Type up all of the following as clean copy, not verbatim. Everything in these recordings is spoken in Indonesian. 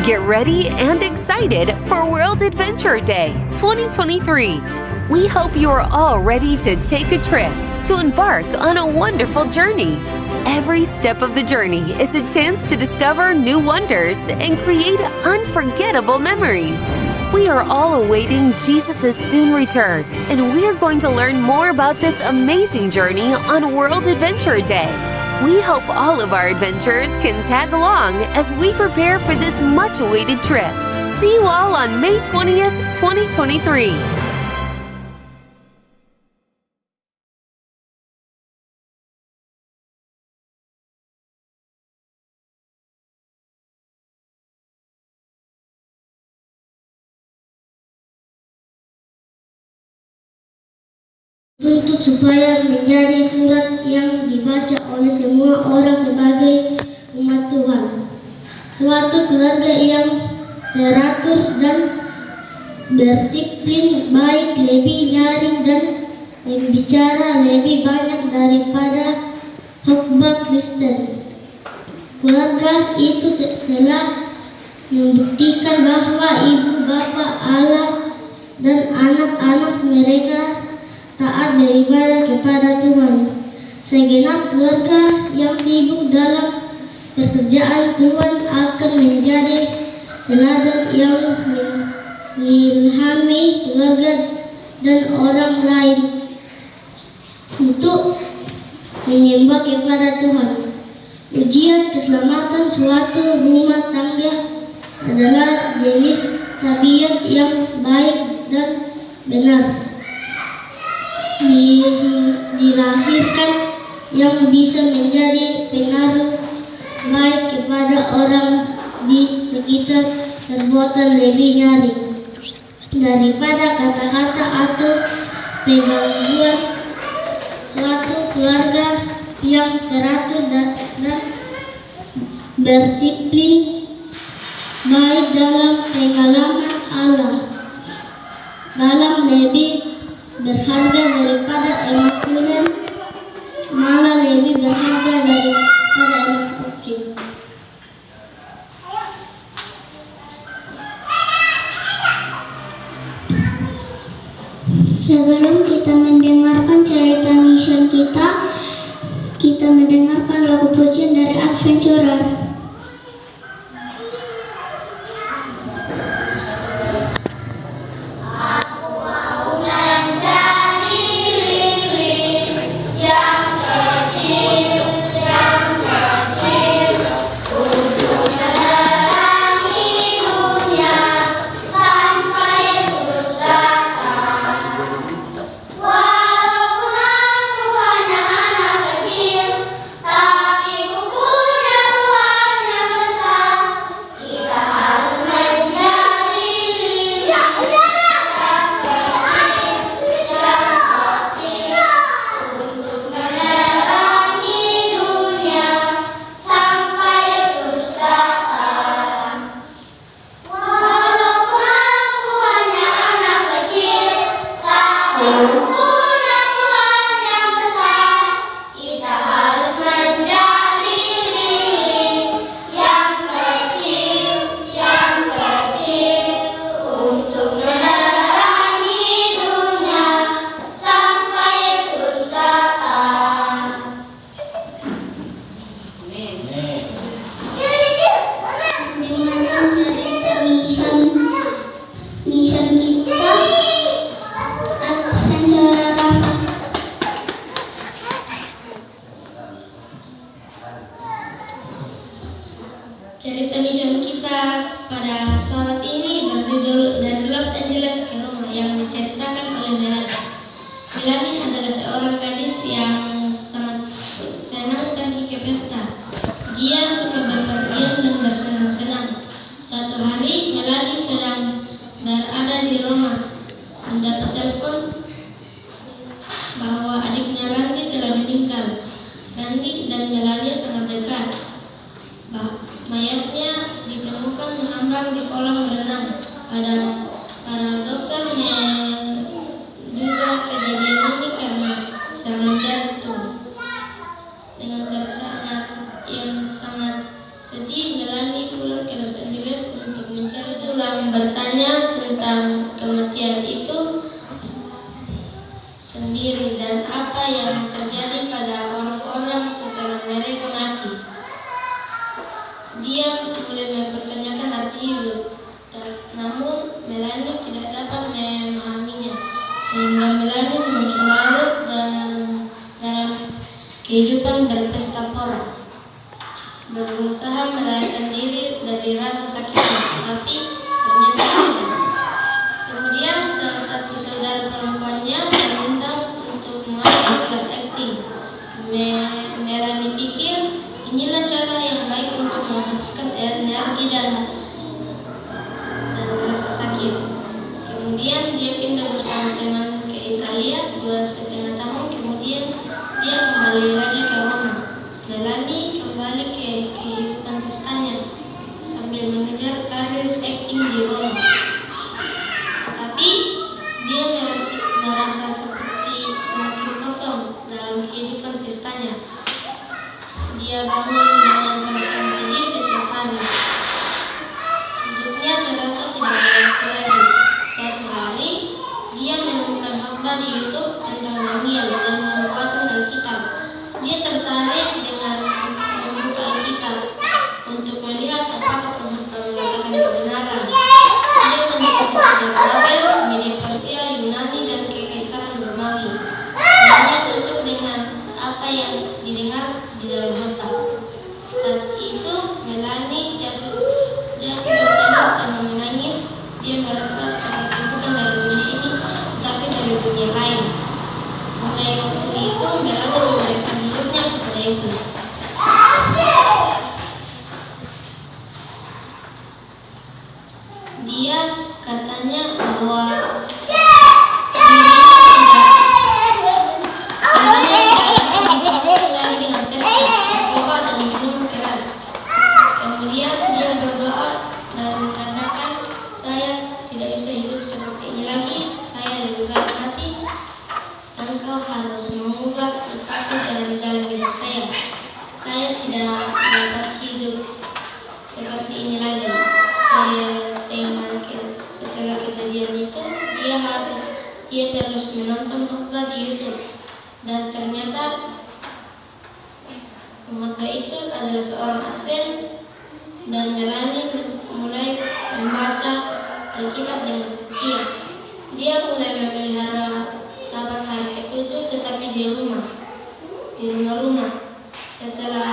Get ready and excited for World Adventure Day 2023. We hope you are all ready to take a trip, to embark on a wonderful journey. Every step of the journey is a chance to discover new wonders and create unforgettable memories. We are all awaiting Jesus' soon return, and we are going to learn more about this amazing journey on World Adventure Day. We hope all of our adventurers can tag along as we prepare for this much-awaited trip. See you all on May 20th, 2023. Tuntut supaya menjadi surat yang dibaca oleh semua orang sebagai umat Tuhan. Suatu keluarga yang teratur dan berdisiplin baik lebih nyaring dan membicara lebih banyak daripada khotbah Kristen. Keluarga itu telah membuktikan bahwa ibu bapa Allah dan anak-anak mereka taat beribadah kepada Tuhan. Segenap keluarga yang sibuk dalam pekerjaan Tuhan akan menjadi teladan yang mengilhami keluarga dan orang lain untuk menyembah kepada Tuhan. Ujian keselamatan suatu rumah tangga adalah jenis tabiat yang baik dan benar. Dilahirkan yang bisa menjadi pengaruh baik kepada orang di sekitar perbuatan lebih nyaring daripada kata-kata atau penggangguan. Suatu keluarga yang teratur dan berdisiplin baik dalam pengalaman Allah dalam lebih berharga daripada emas kulen, malah lebih berharga daripada emas kokin. Sebelum kita mendengarkan cerita mission kita mendengarkan lagu pujian dari Adventurer. Cerita mission kita pada saat ini berjudul Dari Los Angeles ke Roma yang diceritakan oleh Melanie. Melanie adalah seorang gadis yang sangat senang pergi ke pesta. Dia suka berpergian dan bersenang-senang. Suatu hari Melanie sedang berada di Roma mendapat telepon bahwa adiknya Randy telah meninggal. Randy dan Melanie sangat dekat. Mayatnya ditemukan mengambang di kolam renang. Para dokter menduga kejadian ini karena serangan jantung. Dengan perasaan yang sangat sedih, Melanie pulang ke Los Angeles untuk kembali dan apa yang terjadi pada orang-orang setelah mereka mati. Dia mulai mempertanyakan arti hidup, namun Melanie tidak dapat memahaminya, sehingga Melanie semakin larut dalam kehidupan berpesta pora, berusaha melarikan diri dari rasa sakitnya, tapi ternyata tidak. Kemudian salah satu saudara perempuannya meminta untuk mengambil kelas akting. Melanie pikir inilah cara yang baik untuk menghapuskan energi dan rasa sakit. Kemudian dia pindah bersama teman ke Italia. 2,5 tahun kemudian dia kembali lagi ke Roma. Melanie kembali ke kehidupan pestanya sambil mengejar karir akting di Roma. Tapi dia merasa seperti semakin kosong dalam kehidupan pestanya. Dia bangun dengan perasaan sedih setiap hari. Hidupnya terasa tidak berarti lagi. Suatu hari, dia menemukan khotbah di YouTube tentang Daniel dan kekuatan Alkitab. Dia tertarik dengan membuka Alkitab untuk melihat apakah pengkhotbah mengatakan kebenaran. Dia mendekati sejarah Babel, media Persia, Yunani, dan kekaisaran Romawi. Hanya cocok dengan apa yang didengar di dalam khotbah. Saat itu Melanie jatuh bertengkar dan menangis. Dia merasa seperti bukan dari dunia ini, tapi dari dunia lain. Mulai waktu itu Melanie memberikan hidupnya kepada Yesus. Dia katanya bahwa kemudian dia berdoa dan mengatakan, saya tidak bisa hidup seperti ini lagi. Saya lebih baik mati. Engkau harus mengubah sesuatu dari dalam hidup saya. Saya tidak dapat hidup seperti ini lagi. Setelah kejadian itu, dia terus menonton khotbah di YouTube, dan ternyata khotbah itu adalah seorang Advent. Dan Melanie mulai membaca Alkitab dengan setia. Dia mulai memelihara Sabat hari ke-7 tetapi di rumah-rumah. Setelah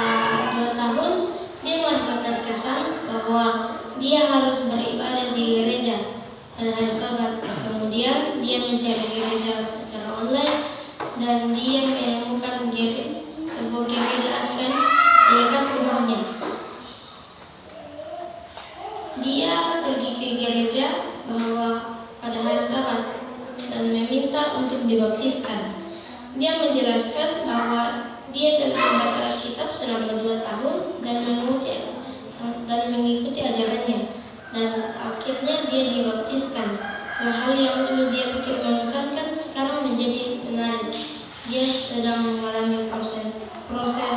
2 tahun, dia merasa terkesan bahwa dia harus beribadah di gereja pada hari Sabat. Kemudian dia mencari gereja secara online dan dia menemukan sebuah gereja Advent di dekat rumahnya. Dia pergi ke gereja pada hari Sabat dan meminta untuk dibaptiskan. Dia menjelaskan bahwa dia telah membaca Alkitab selama 2 tahun dan mengikuti ajarannya, dan akhirnya dia dibaptiskan. Hal yang dulu dia pikir membosankan sekarang menjadi menarik. Dia sedang mengalami proses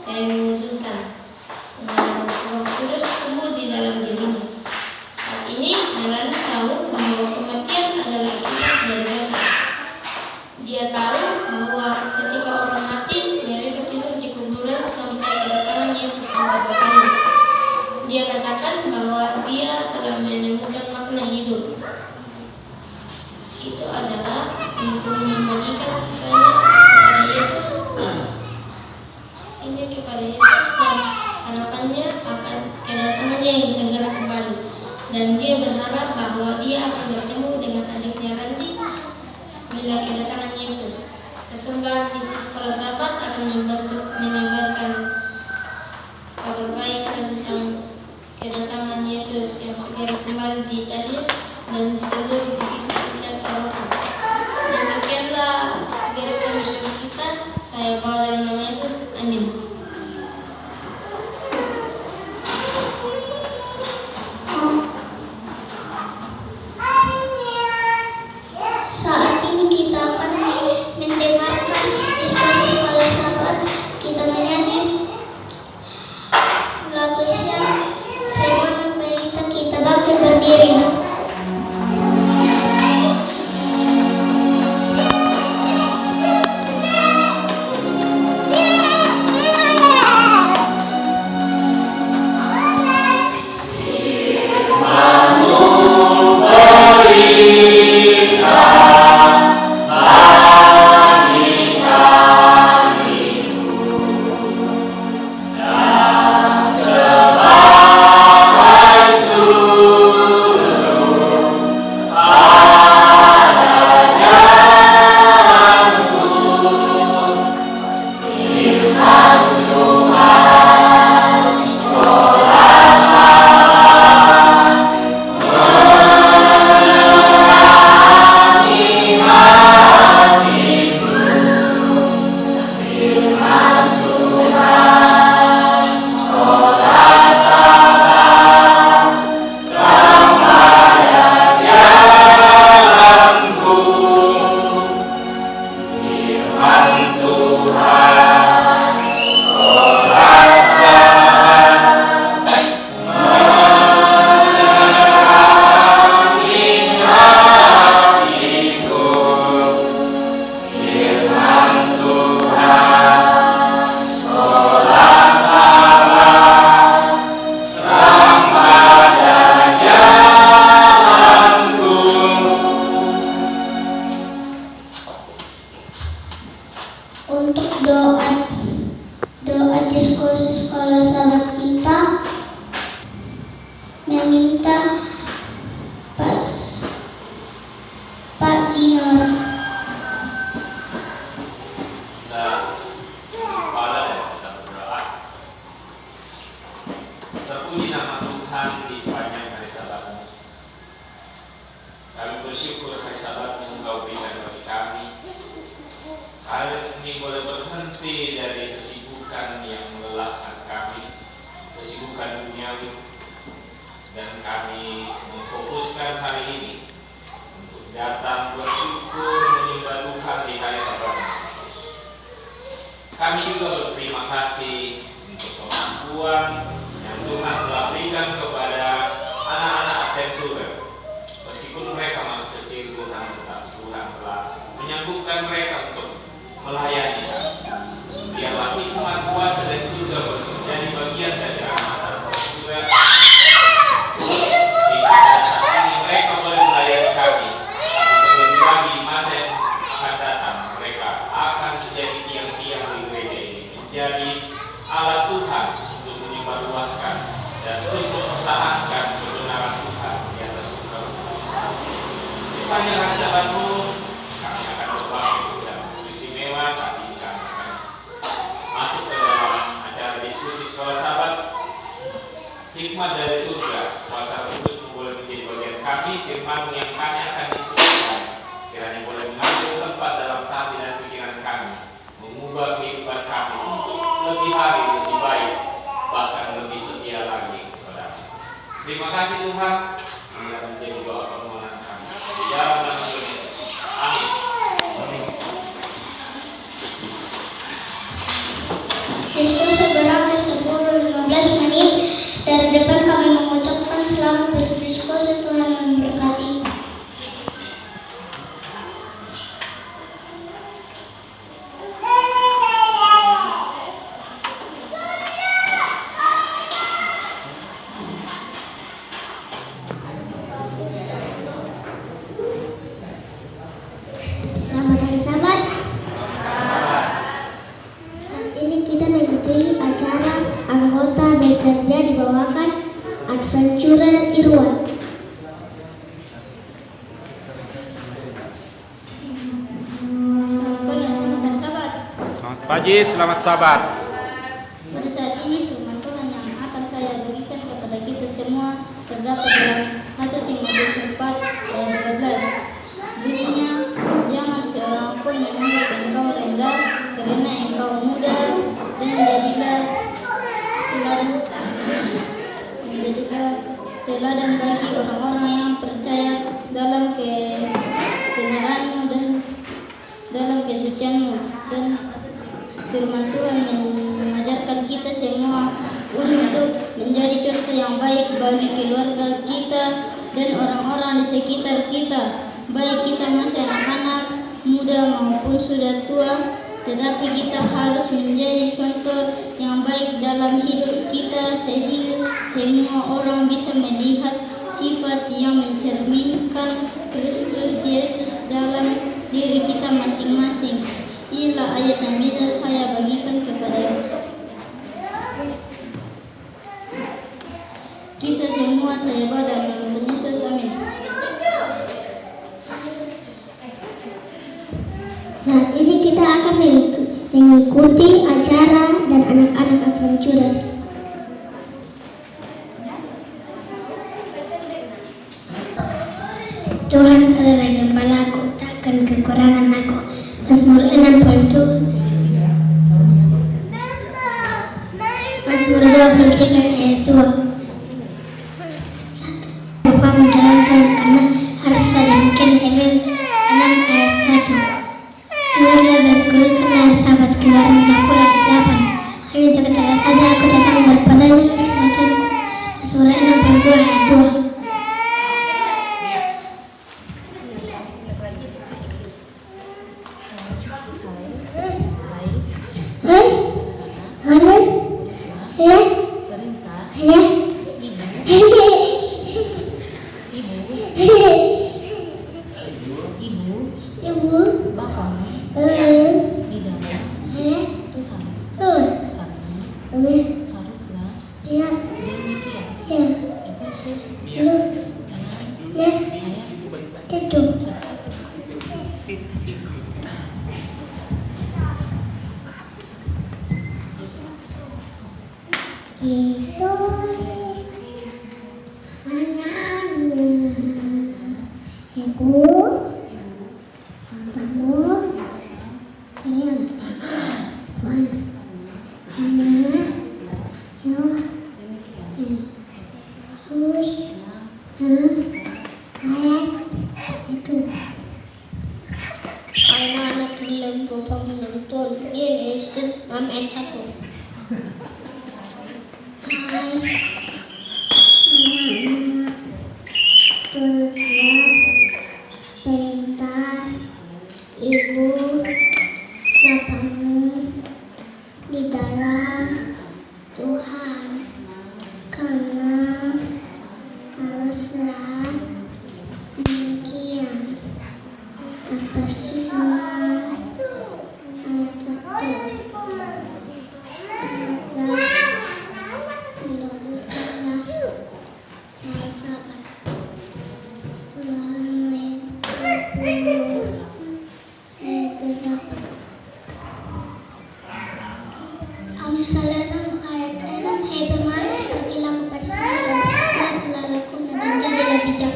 pengudusan. Roh Kudus tumbuh di dalam dirinya. Saat ini Melanie tahu bahwa kematian adalah akibat dari dosa. Dia tahu bahwa ketika orang mati, mereka tidur di kuburan sampai kedatangan Yesus yang kedua kali. Dia katakan bahwa dia telah menemukan makna hidup. Itu adalah untuk membagikan kisahnya kepada Yesus dan harapannya akan kedatangannya yang segera kembali. Dan dia berharap bahwa dia akan bertemu dengan adiknya Randy bila kedatangan Yesus. Persembahan misi sekolah Sabat akan menyebarkan kabar baik tentang kedatangan Yesus yang segera kembali di Italia dan di seluruh internet Eropa. Demikianlah berita misi kita. Saya bawa dalam nama Yesus. Amin. Saat ini kita akan mendengarkan diskusi sekolah Sabat. Kita menyanyi lagu siang firman berita. Kita bangkit berdiri. Untuk doa diskusi sekolah sahabat kita meminta Pak Jinor. Kepala dan kita berdoa. Terpuji nama Tuhan di sepanjang hari Sabat-Mu. Kami bersyukur hari Sabat-Mu Engkau berikan bagi kami. Hari ini boleh berhenti dari kesibukan yang melelahkan kami, kesibukan duniawi, dan kami memfokuskan hari ini untuk datang bersyukur menyembah Tuhan di hari Sabat. Kami juga berterima kasih untuk kemampuan yang Tuhan telah berikan kepada anak-anak Adventurer. Meskipun mereka masih kecil, Tuhan, tetapi Tuhan telah menyambutkan mereka untuk melayani. Biarlah hikmat kuasa dan juga menjadi bagian dari anak-anak Adventurer. Sehingga saat ini mereka boleh melayani kami, tapi terlebih lagi di masa yang akan datang mereka akan menjadi tiang-tiang di gereja ini, menjadi alat Tuhan untuk menyebarluaskan dan terus mempertahankan kebenaran Tuhan di atas muka bumi. Di sepanjang hari Sabat-Mu, kami akan berbakti dan istimewa saat ini kami akan masuk ke dalam acara diskusi sekolah Sabat. Hikmat dari surga, kuasa kudus boleh menjadi bagian kami, firman yang kami akan diskusikan kiranya boleh mengambil tempat dalam hati dan pikiran kami, mengubah kehidupan kami untuk lebih hari lebih baik, bahkan lebih setia lagi kepada-Mu. Terima kasih Tuhan, ini menjadi doa permohonan kami. Di dalam nama Yesus. Amin. Diskusi berakhir 10-15 menit. Dari depan kami mengucapkan selamat berdiskusi, Tuhan memberkati. Selamat hari Sabat. Saat ini kita mengikuti acara anggota bekerja dibawakan Adventurer Irwan. Selamat pagi, selamat Sabat. Pada saat ini firman Tuhan yang akan saya berikan kepada kita semua terdapat dalam 1 Timotius 4 ayat 12. Bunyinya, jangan seorang pun menganggap engkau rendah karena engkau muda, dan jadilah teladan bagi orang-orang yang percaya dalam kebenaranmu dan dalam kesucianmu. Dan firman Tuhan mengajarkan kita semua untuk menjadi contoh yang baik bagi keluarga kita dan orang-orang di sekitar kita, baik kita masih anak-anak, muda maupun sudah tua. Tetapi kita harus menjadi contoh yang baik dalam hidup kita sehingga semua orang bisa melihat sifat yang mencerminkan Kristus Yesus dalam diri kita masing-masing. Inilah ayat yang bisa saya bagikan kepada kita semua. Saya berdoa dalam nama Tuhan Yesus, amin. Saat ini kita akan mengikuti acara dan anak-anak Adventurer. Tuhan adalah gembalaku, takkan kekurangan aku. Mazmur 67. Mazmur 23 ayat 2. Apa menjalankan karena harus tadi mungkin Efesus 6 ayat 1. Dengarlah dan terus sahabat keluar rumahku lagi lapar. Hanya dekat-dekat saja aku datang berpadanya keselamatanku. Surah 62 ayat 2. Anak-anak belum lupa menonton. Ini ayat 1. Hai anak-anak, telah perintah ibu bapamu di dalam Tuhan, karena haruslah demikian. Apa susah? Ayat 1. Meluruskanlah sahabat. Ulangan ayat 20. Ayat 8. Amsal 6 ayat 6. Hai pemalas, pergilah kepada sahabat dan telah lakukan dan jadilah bijak.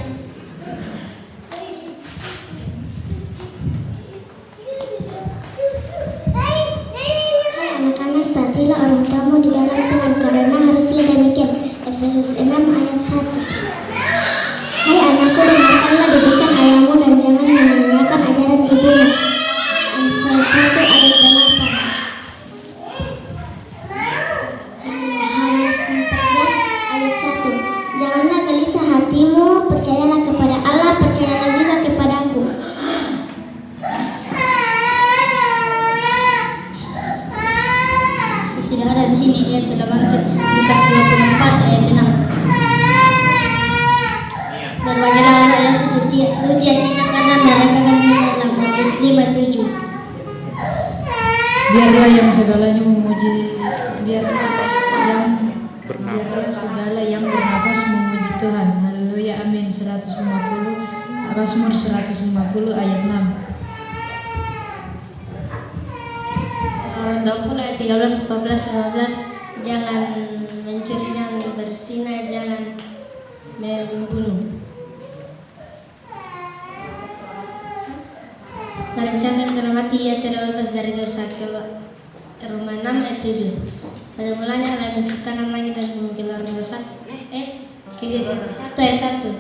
Anak-anak, taatilah orang tuamu di dalam Tuhan, karena haruslah demikian. Efesus 6 ayat 1. Hai anakku, dengarkanlah didikan ayahmu dan jangan menyanyiakan ajaran ibumu. Amsal 1 ayat 8. Yohanes 14 ayat 1. Janganlah gelisah hatimu, percayalah kepada Allah, percayalah juga kepadaku. Tidak ada di sini, dia telah bangkit. Lukas 24 ayat 6. Berbahagialah orang yang suci hatinya, karena mereka akan tinggal dalam. Matius 5:7. Biarlah yang segalanya memuji, biarlah segala yang bernafas memuji Tuhan. Haleluya, amin. 150 Mazmur 150 ayat 6. Orang 20 ayat 13, 14, 15. Jangan mencuri, jangan berzina, jangan membunuh. Barang siapa yang telah mati, ia tidak bebas dari dosa. Roma 6 ayat 7. Pada mulanya Allah menciptakan langit dan bumi. Keluaran 21 Kejadian 1 ayat 1.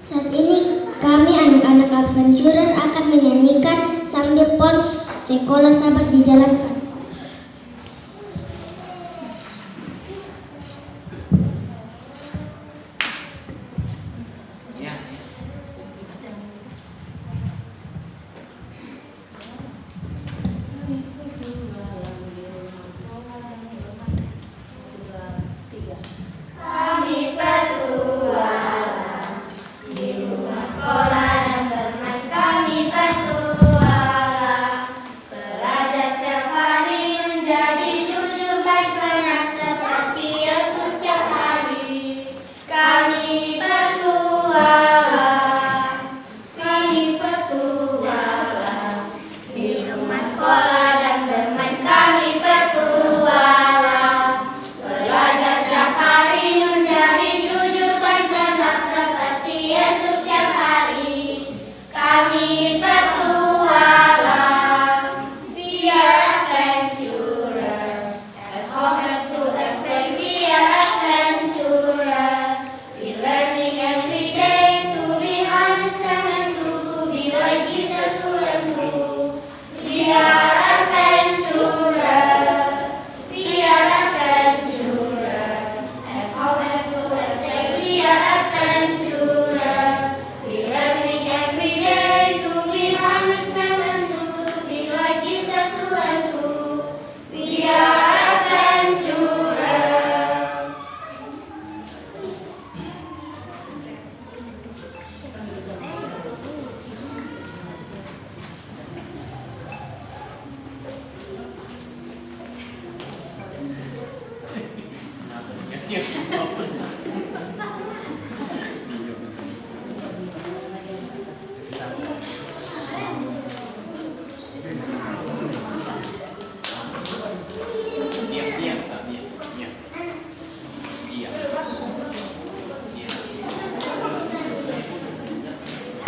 Saat ini kami anak-anak adventurer akan menyanyikan sambil pons sekolah sahabat dijalankan. Sekolah dan bermain kami bertualang, belajar setiap hari.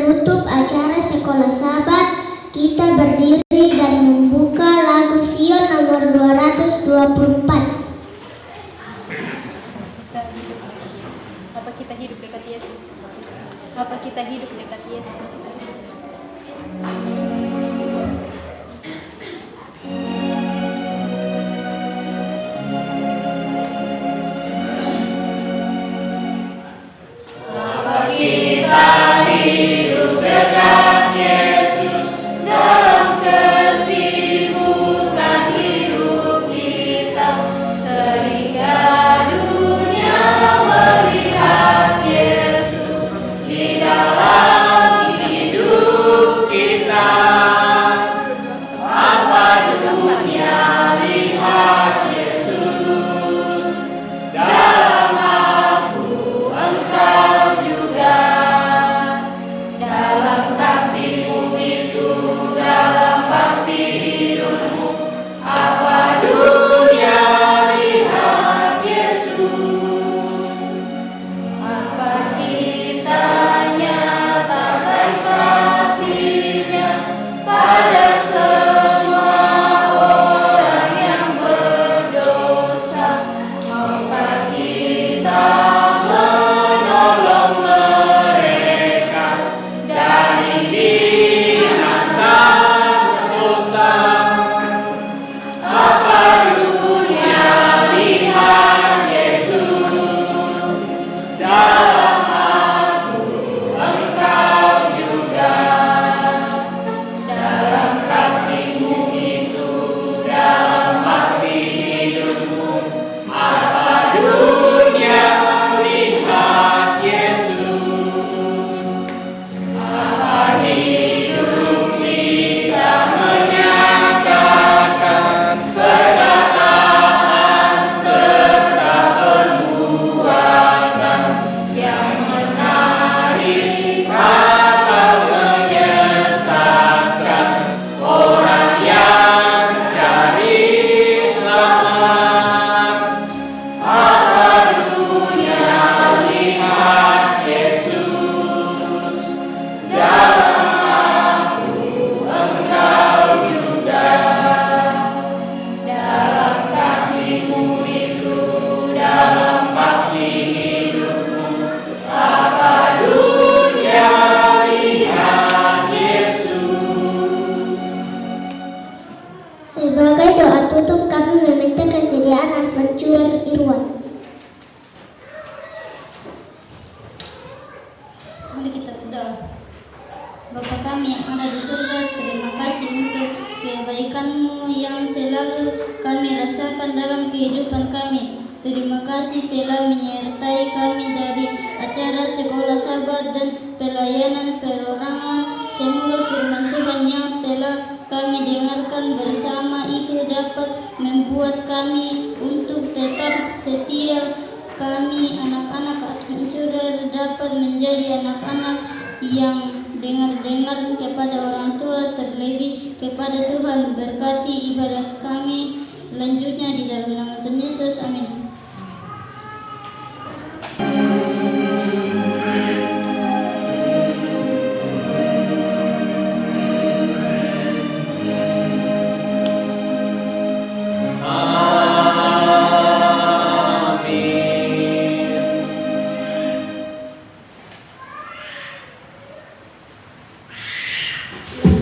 menutup acara sekolah Sabat, kita berdiri dan membuka lagu Sion nomor 224. Apa kita hidup dekat Yesus? Apa kita hidup dekat Yesus? Sebagai doa tutup, kami meminta kesediaan Adventurer Irwan. Mari kita berdoa. Bapa kami yang ada di surga, terima kasih untuk kebaikan-Mu yang selalu kami rasakan dalam kehidupan kami. Terima kasih telah menyertai kami dari acara sekolah Sabat dan pelayanan perorangan. Semoga firman Tuhan yang telah kami dengarkan bersama itu dapat membuat kami untuk tetap setia. Kami anak-anak Adventurer dapat menjadi anak-anak yang dengar kepada orang tua, terlebih kepada Tuhan. Berkati ibadah kami selanjutnya di dalam nama Tuhan Yesus. Amin.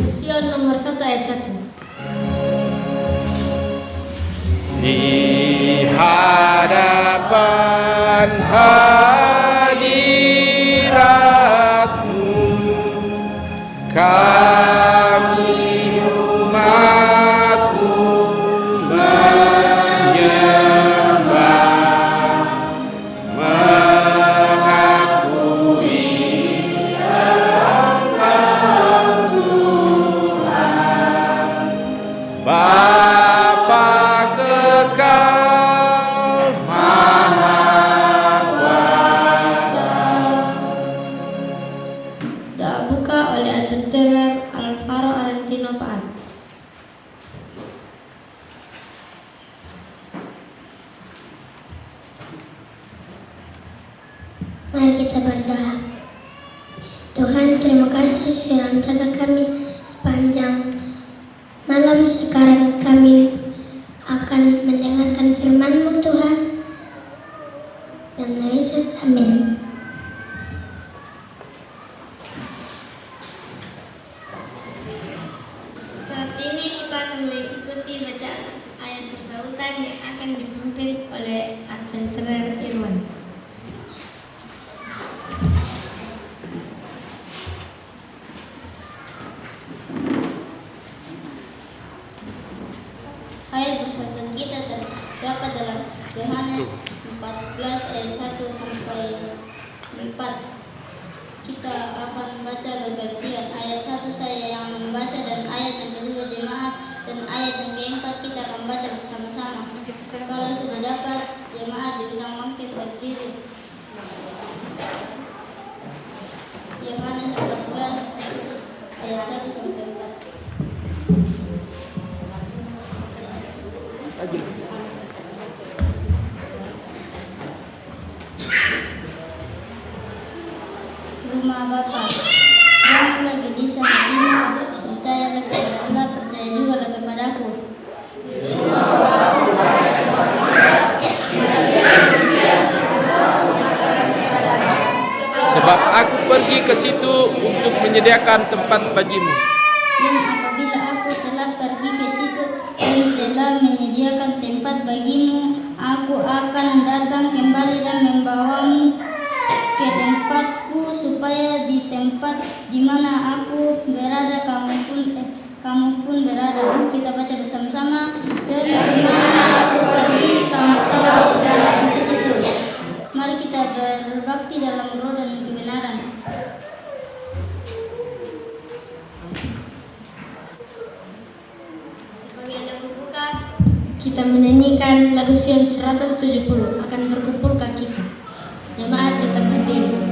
Sion nomor 1 ayat 1. Di hadapan hadirat-Mu kami umat-Mu menyembah, mengakui Engkau Tuhan, Bapa kekal Maha Kuasa. Doa buka oleh Adventurer Alvaro Arantino Paat. Mari kita berdoa. Tuhan, terima kasih sudah menjaga kami sepanjang malam. Sekarang kami akan mendengarkan firman-Mu Tuhan. Dalam nama Yesus, amin. Saat ini kita akan mengikuti bacaan ayat bersautan yang akan dipimpin oleh Adventurer Irwan. Ayat bersautan kita terdapat dalam Yohanes 14 ayat 1 sampai 4. Kita akan baca bergantian. Ayat 1 saya yang membaca dan ayat yang kedua jemaat, dan ayat yang keempat kita akan baca bersama-sama. Kalau sudah dapat, jemaat diundang bangkit berdiri. Yohanes 14 ayat 1 sampai 4. Rumah Bapa, janganlah gelisah hatimu, percayalah kepada Allah, percaya juga kepadaku. Sebab aku pergi ke situ untuk menyediakan tempat bagimu. Dan apabila aku telah pergi ke situ dan telah menyediakan tempat bagimu, aku akan datang kembali dan membawamu ke tempatku, supaya di tempat di mana aku berada kamu pun berada. Kita baca bersama-sama. Dan kemana aku pergi, kamu tahu jalan ke situ. Mari kita berbakti dalam roh dan kebenaran. Sebagai lagu buka, kita menyanyikan lagu Sion 170, akan berkumpulkah kita. Jemaat tetap berdiri.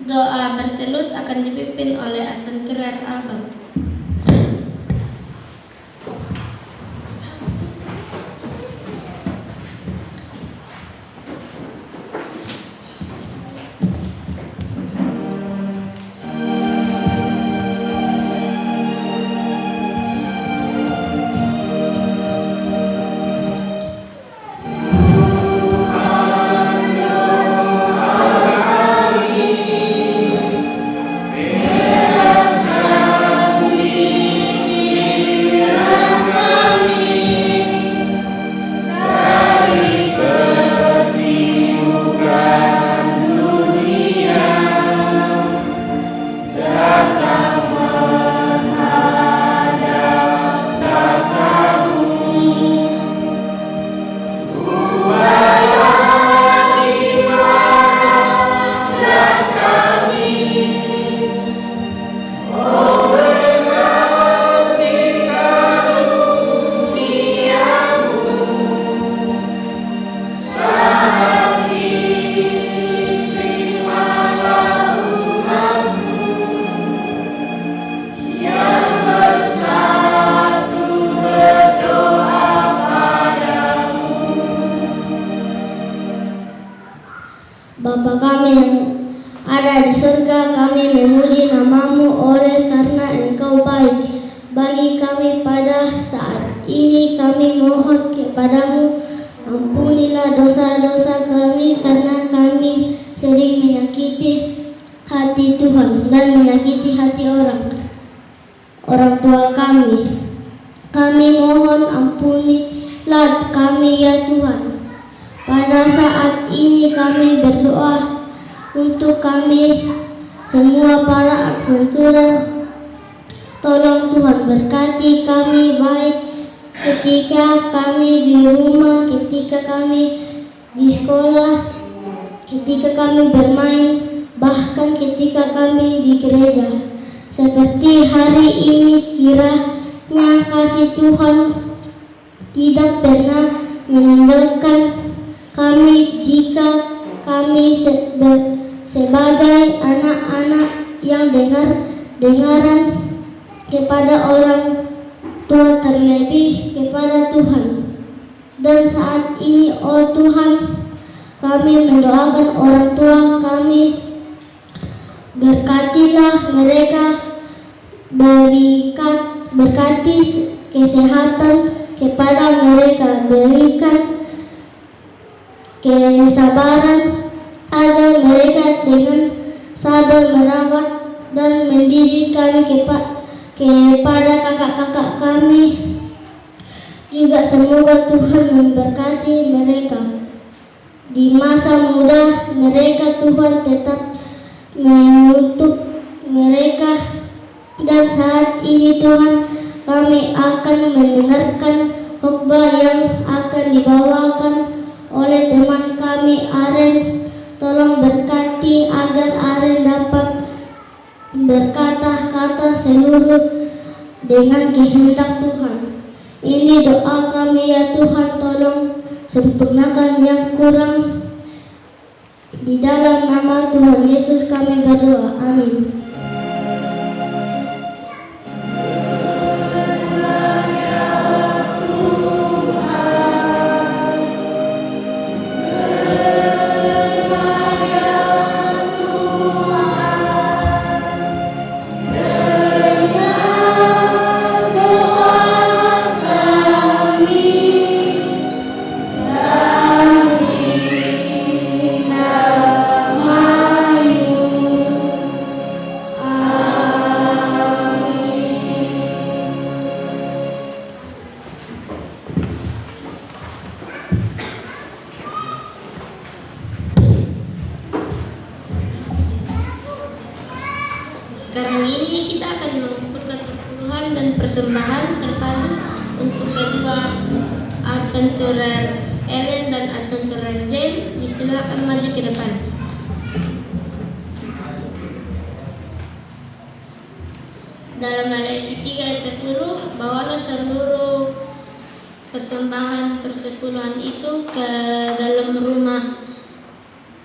Doa bertelut akan dipimpin oleh Adventurer Album. dan menyakiti hati orang tua kami. Kami mohon ampunilah kami ya Tuhan. Pada saat ini kami berdoa untuk kami semua para adventurer. Tolong Tuhan berkati kami baik ketika kami di rumah, ketika kami di sekolah, ketika kami bermain, bahkan ketika kami di gereja. Seperti hari ini, kiranya kasih Tuhan tidak pernah meninggalkan kami jika kami sebagai anak-anak yang dengaran kepada orang tua, terlebih kepada Tuhan. Dan saat ini, oh Tuhan, kami mendoakan orang tua kami, berkatilah mereka, berkati kesehatan kepada mereka, berikan kesabaran agar mereka dengan sabar merawat dan mendidik kami kepada kakak-kakak kami. Juga semoga Tuhan memberkati mereka di masa muda mereka. Tuhan tetap menutup mereka. Dan saat ini Tuhan, kami akan mendengarkan khotbah yang akan dibawakan oleh teman kami Aren. Tolong berkati agar Aren dapat berkata-kata seluruh dengan kehendak Tuhan. Ini doa kami ya Tuhan, tolong sempurnakan yang kurang. Di dalam nama Tuhan Yesus kami berdoa, amin. Sekarang ini kita akan mengumpulkan perpuluhan dan persembahan terpadu untuk kedua adventurer Ellen dan adventurer James. Disilakan maju ke depan. Dalam Maleakhi 3 ayat 10, bawalah seluruh persembahan persepuluhan itu ke dalam rumah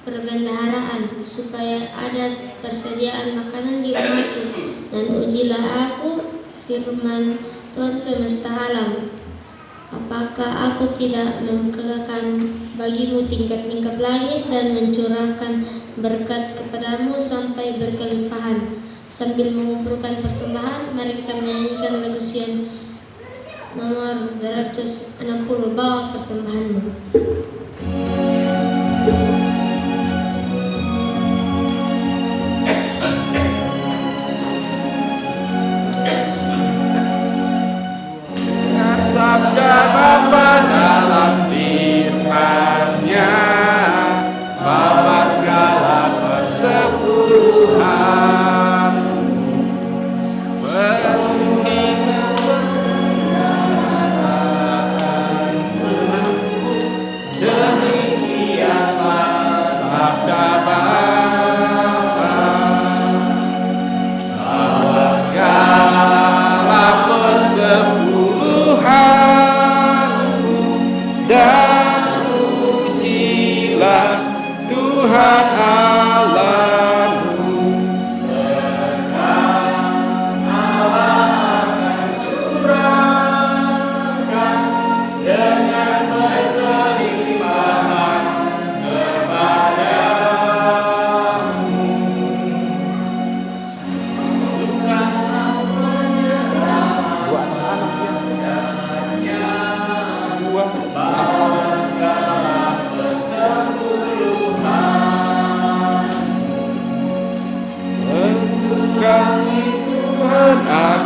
perbendaharaan, supaya ada persediaan makanan di rumahku, dan ujilah aku, firman Tuhan semesta alam. Apakah aku tidak membukakan bagimu tingkap-tingkap langit dan mencurahkan berkat kepadamu sampai berkelimpahan? Sambil mengumpulkan persembahan, mari kita menyanyikan lagu Sion nomor 260, bawa persembahanmu. Sabda Bapa dalam firman-Nya, bawa segala persepuluhan, penuhilah persaudaraan, demikianlah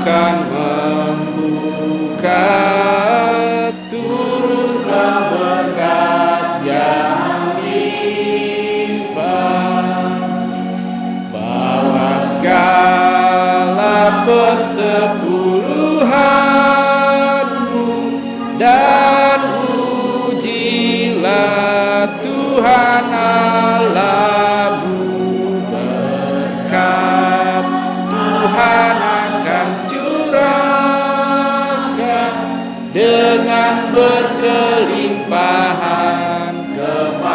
akan membuka, turunkan berkat yang limpah, bawa segala persepuluhanmu dan ujilah Tuhan Allahmu. Berkat Tuhan akan curahkan dengan berkelimpahan kepadamu.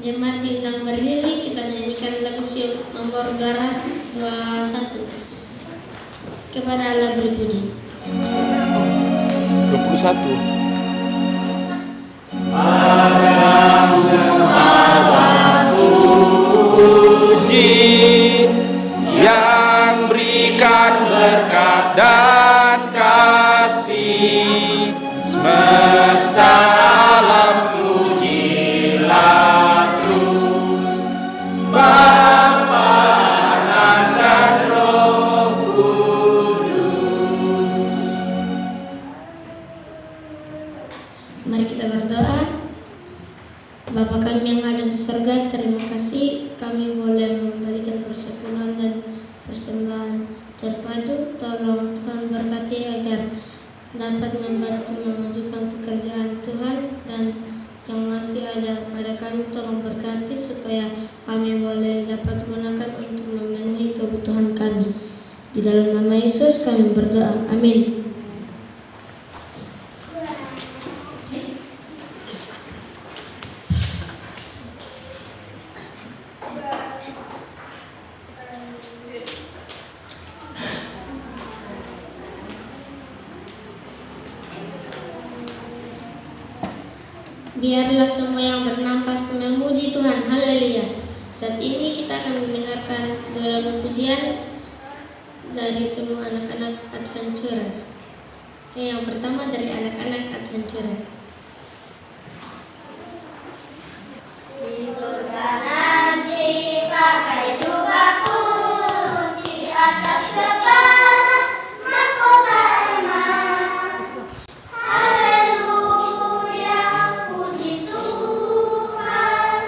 Jemaat diundang berdiri, kita menyanyikan lagu syuk nomor 21. Kepada Allah berpuji. 21. Puji yang berikan berkat dan kasih, semesta alam pujilah terus Bapa, Anak dan Roh Kudus. Mari kita berdoa. Bapa kami yang ada di surga, terima kasih kami boleh memberikan persepuluhan dan persembahan terpadu. Tolong Tuhan berkati agar dapat membantu memajukan pekerjaan Tuhan, dan yang masih ada pada kami tolong berkati supaya kami boleh dapat gunakan untuk memenuhi kebutuhan kami. Di dalam nama Yesus kami berdoa. Amin. Biarlah semua yang bernafas memuji Tuhan. Haleluya. Saat ini kita akan mendengarkan doa lagu pujian dari semua anak-anak adventurer. Yang pertama dari anak-anak adventurer. Di surga nanti pakai jubah putih, atas kepala mahkota emas. Haleluya, puji Tuhan,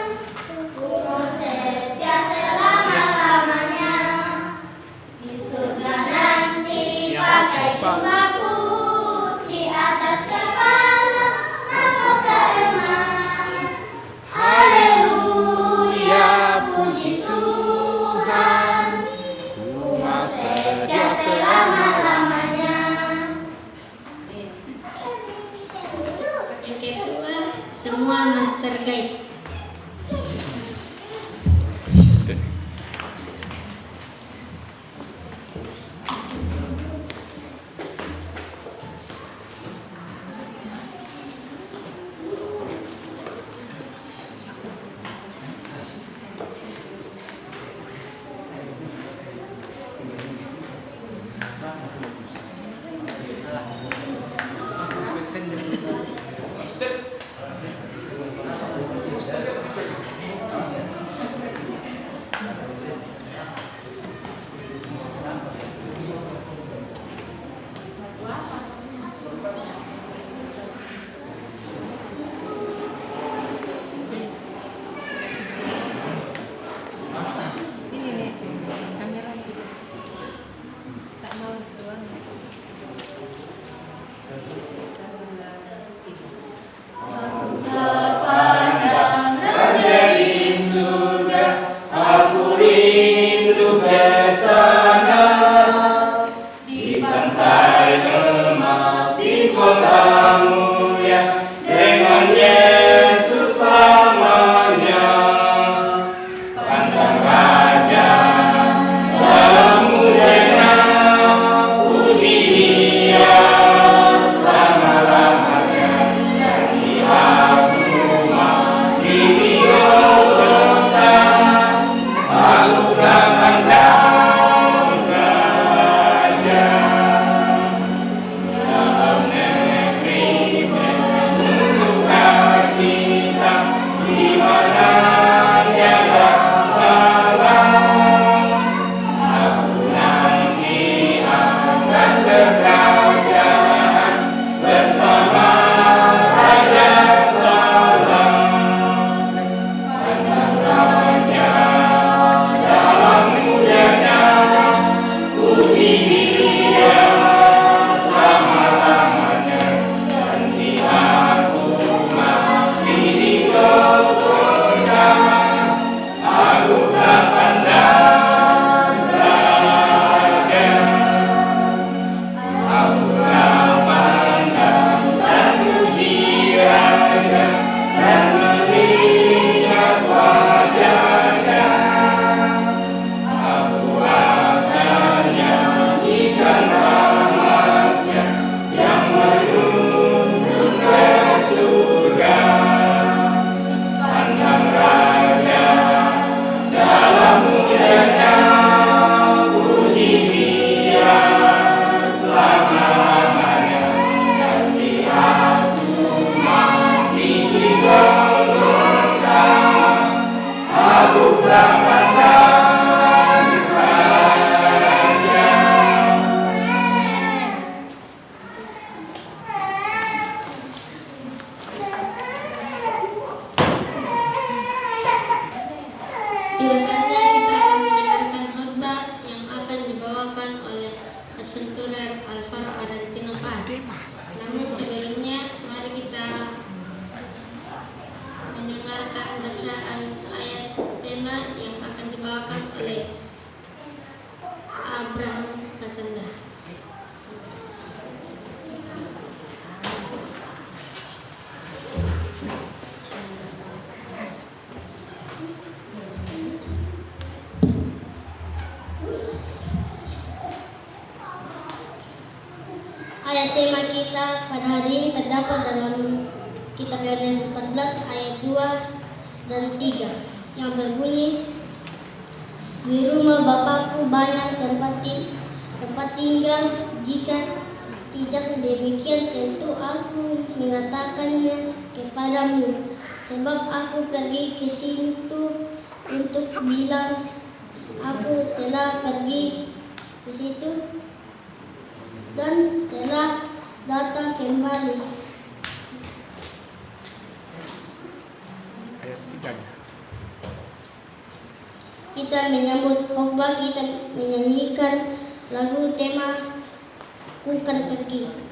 ku setia selama-lamanya. Di surga nanti pakai jubah putih, atas kepala mahkota emas. Haleluya, puji Tuhan, ku mau setia selama-lamanya. Yang kedua, semua master guide. Saatnya kita akan mendengarkan khotbah yang akan dibawakan oleh Adventurer Alvaro Arantino Pan. Namun sebelumnya, mari kita mendengarkan bacaan ayat tema yang akan dibawakan oleh Abraham Katanda. Ayat tema kita pada hari ini terdapat dalam Kitab Yohanes 14 ayat 2 dan 3 yang berbunyi, di rumah Bapakku banyak tempat tinggal, jika tidak demikian tentu aku mengatakannya kepadamu, sebab aku pergi ke situ untuk bilang aku telah pergi ke situ dan telah datang kembali. Kita menyambut khotbah, kita menyanyikan lagu tema Ku Kan Pergi.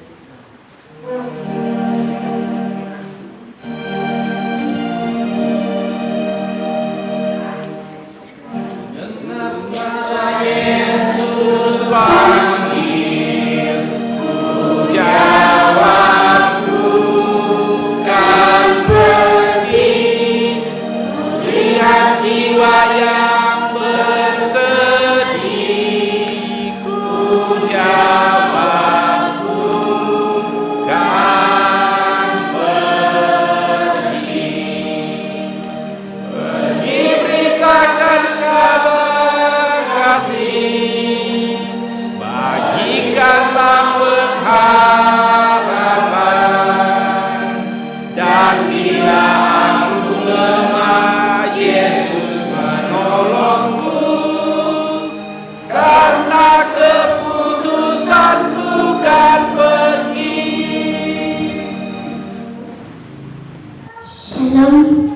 Shalom.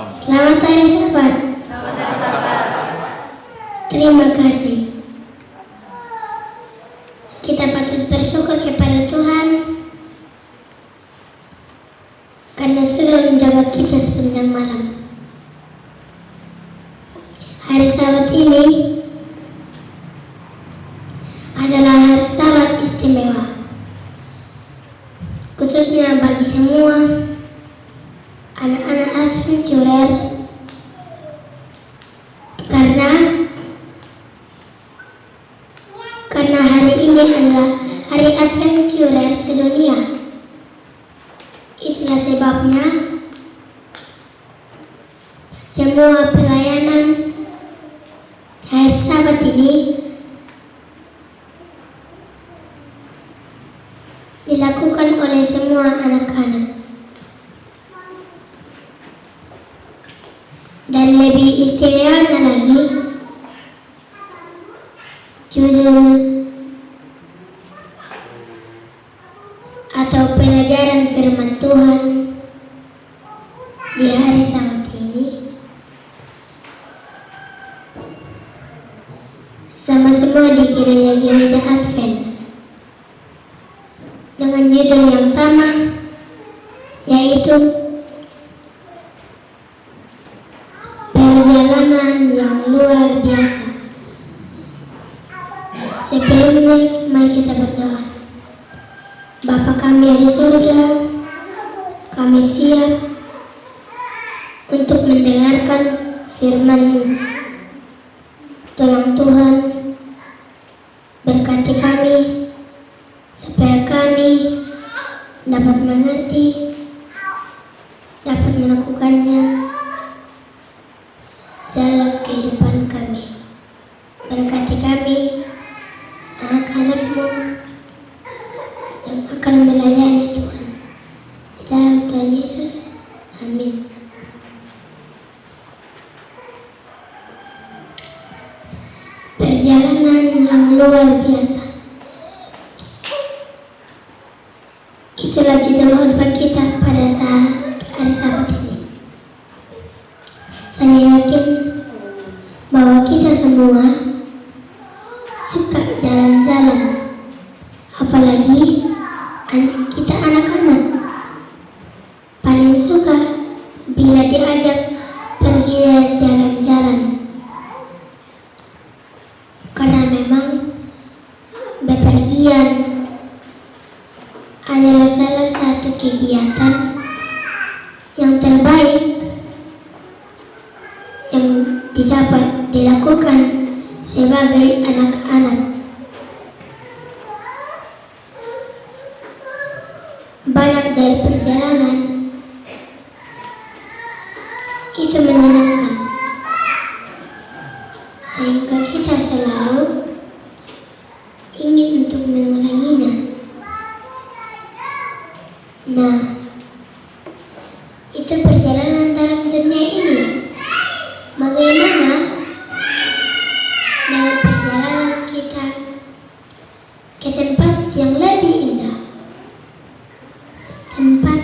Selamat hari Sabat. Terima kasih. Kita patut bersyukur kepada Tuhan karena sudah menjaga kita sepanjang malam. Hari Sabat ini adalah hari Sabat istimewa, khususnya bagi semua anak-anak adventurer, karena hari ini adalah hari adventurer sedunia. Itulah sebabnya semua pelayanan hari Sabat ini dilakukan oleh semua anak-anak. Dan lebih istimewanya lagi, judul atau pelajaran firman Tuhan di hari Sabat ini sama-sama di gereja-gereja Advent dengan judul yang sama, yaitu perjalanan yang luar biasa. Sebelumnya, mari kita berdoa. Bapa kami di surga, kami siap untuk mendengarkan firman-Mu. Tolong Tuhan, berkati kami supaya kami dapat mengerti, dapat melakukannya dalam kehidupan kami. Berkati kami, anak-anak-Mu yang akan melayani Tuhan. Di dalam Tuhan Yesus, amin. Perjalanan yang luar biasa. Itulah judul khotbah kita pada saat hari Sabat ini. Saya yakin semua suka jalan-jalan, apalagi kita anak-anak paling suka bila diajak pergi jalan-jalan, karena memang bepergian adalah salah satu kegiatan yang terbaik yang dapat dilakukan sebagai anak-anak. Banyak dari perjalanan itu menyenangkan, sehingga kita selalu ingin untuk mengulanginya. Nah, itu perjalanan dalam dunia ini. Bagaimana dengan perjalanan kita ke tempat yang lebih indah, tempat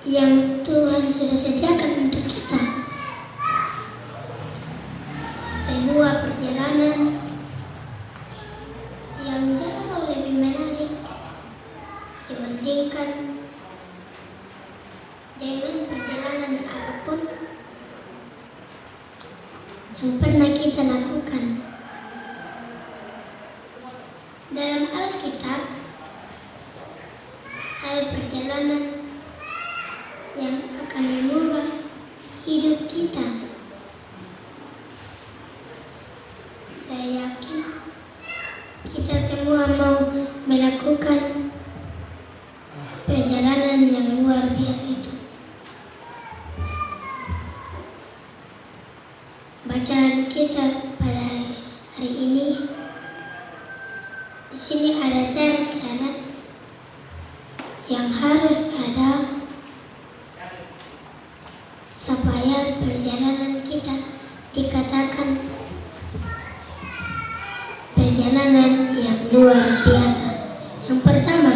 yang Tuhan sudah sediakan untuk kita? Sebuah perjalanan yang jauh lebih menarik dibandingkan dengan perjalanan apapun yang pernah kita lakukan. Dalam Alkitab ada perjalanan yang akan mengubah hidup kita. Saya yakin kita semua mau melakukan perjalanan yang luar biasa itu. Bacaan kita pada hari ini, di sini ada syarat-syarat yang harus ada supaya perjalanan kita dikatakan perjalanan yang luar biasa. Yang pertama,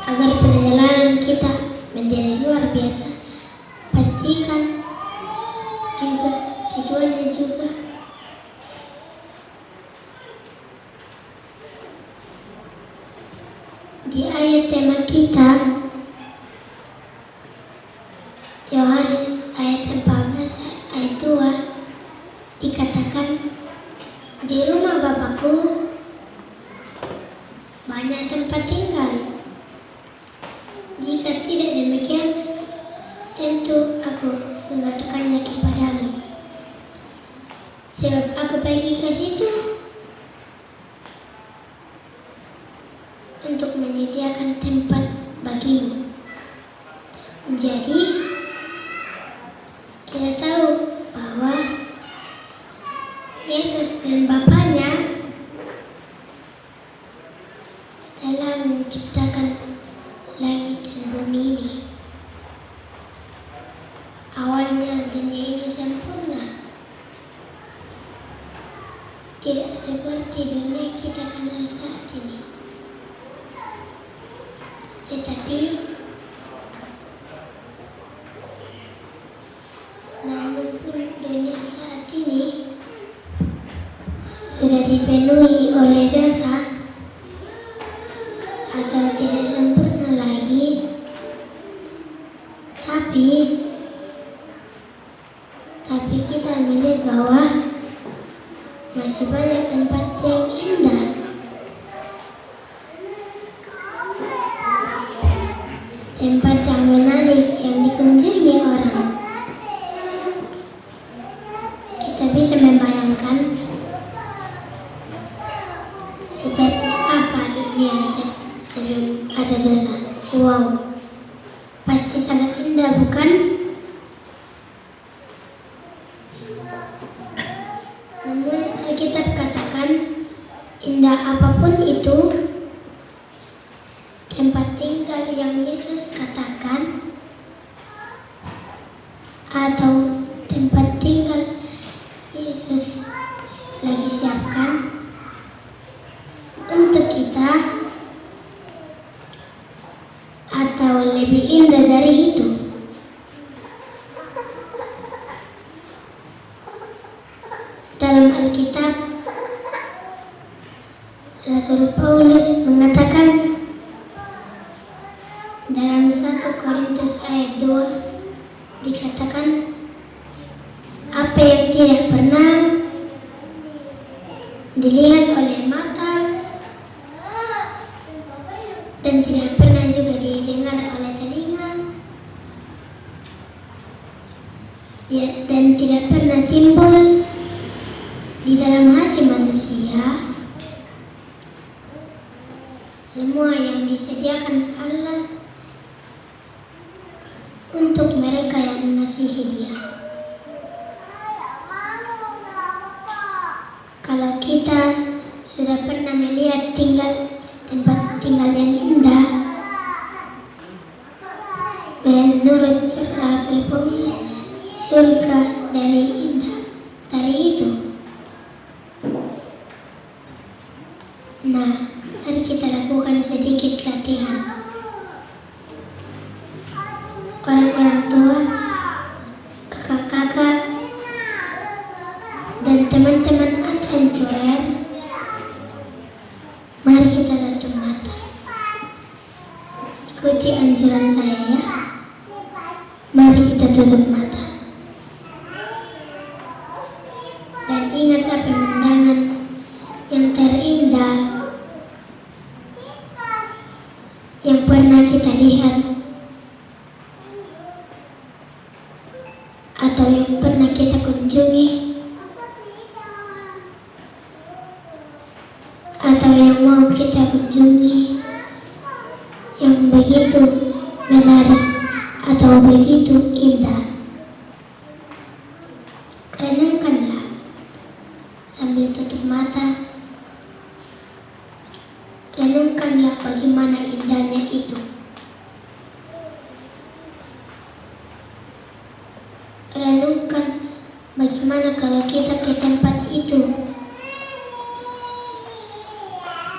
agar perjalanan kita menjadi luar biasa, pastikan juga tujuannya juga di ayat tema kita, Yohanes ayat 14 ayat 2, dikatakan, di rumah Bapakku banyak tempat tinggal. Jika tidak demikian, tentu aku mengatakannya kepadamu. Sebab aku pergi ke situ untuk menyediakan tempat bagimu. Jadi, kita tahu bahwa Yesus dan Bapaknya telah menciptakan langit dan bumi ini. Awalnya dunia ini sempurna, tidak seperti dunia kita kenal saat ini. Tetapi namun pun dunia saat ini sudah dipenuhi oleh dosa atau tidak sempurna lagi, tapi kita melihat bahwa masih banyak tempat yang indah. Tempat yang menarik yang dikunjungi orang. Kita bisa membayangkan seperti apa dunia sebelum ada dosa. Wow, pasti sangat indah, bukan? Namun Alkitab katakan, indah apapun itu, tempat tinggal yang Yesus katakan atau tempat tinggal Yesus lagi siapkan untuk kita, atau lebih indah dari itu. Rasul Paulus mengatakan dalam 1 Korintus ayat 2 dikatakan, apa yang tidak pernah dilihat oleh mata dan tidak pernah juga didengar oleh telinga dan tidak pernah timbul di dalam hati manusia, semua yang disediakan Allah untuk mereka yang mengasihi Dia. Kalau kita sudah pernah melihat tempat tinggal yang indah, menurut Rasul Paulus, surga dari itu. Nah, mari kita lakukan sedikit latihan. Orang-orang tua, kakak-kakak, dan teman-teman adventurer, mari kita tutup mata. Ikuti anjuran saya ya. Mari kita tutup mata. Dan ingatlah pemandangan yang terindah yang pernah kita lihat atau yang pernah kita kunjungi atau yang mau kita kunjungi, yang begitu menarik atau begitu indah. Renungkanlah sambil tutup mata. Renungkanlah bagaimana indahnya itu. Renungkan bagaimana kalau kita ke tempat itu.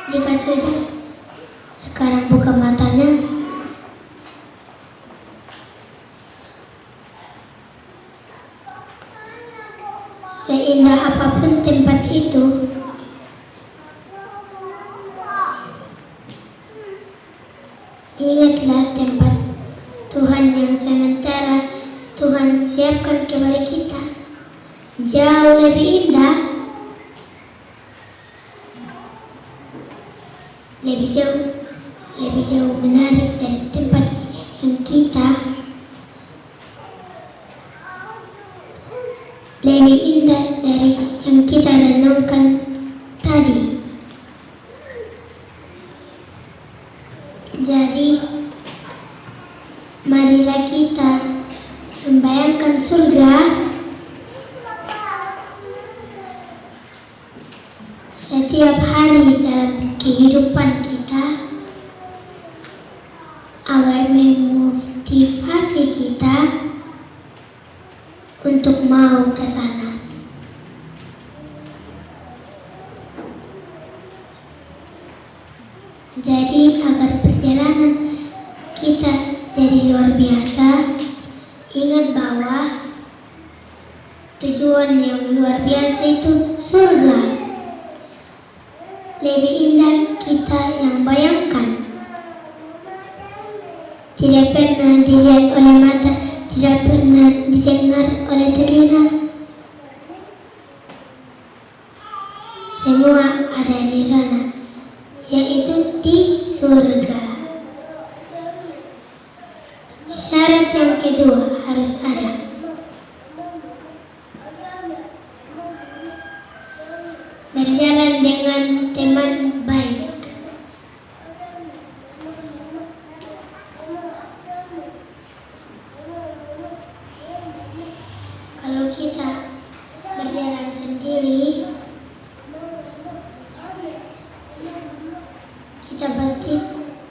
Jika sudah, sekarang buka matanya. Seindah apapun tempat itu, ingatlah tempat Tuhan yang sementara Tuhan siapkan kepada kita jauh lebih indah, lebih jauh menarik dari tempat yang kita, lebih indah dari yang kita renungkan tadi. Jadi, marilah kita membayangkan surga setiap hari dalam kehidupan kita agar memotivasi kita untuk mau ke sana. Jadi agar perjalanan kita jadi luar biasa, ingat bahwa tujuan yang luar biasa itu surga. Lebih indah kita yang bayangkan. Tidak pernah dilihat oleh mata, tidak pernah didengar oleh telinga. Semua ada di sana, yaitu di surga. Syarat yang kedua harus ada. Berjalan dengan teman baik. Kalau kita berjalan sendiri, kita pasti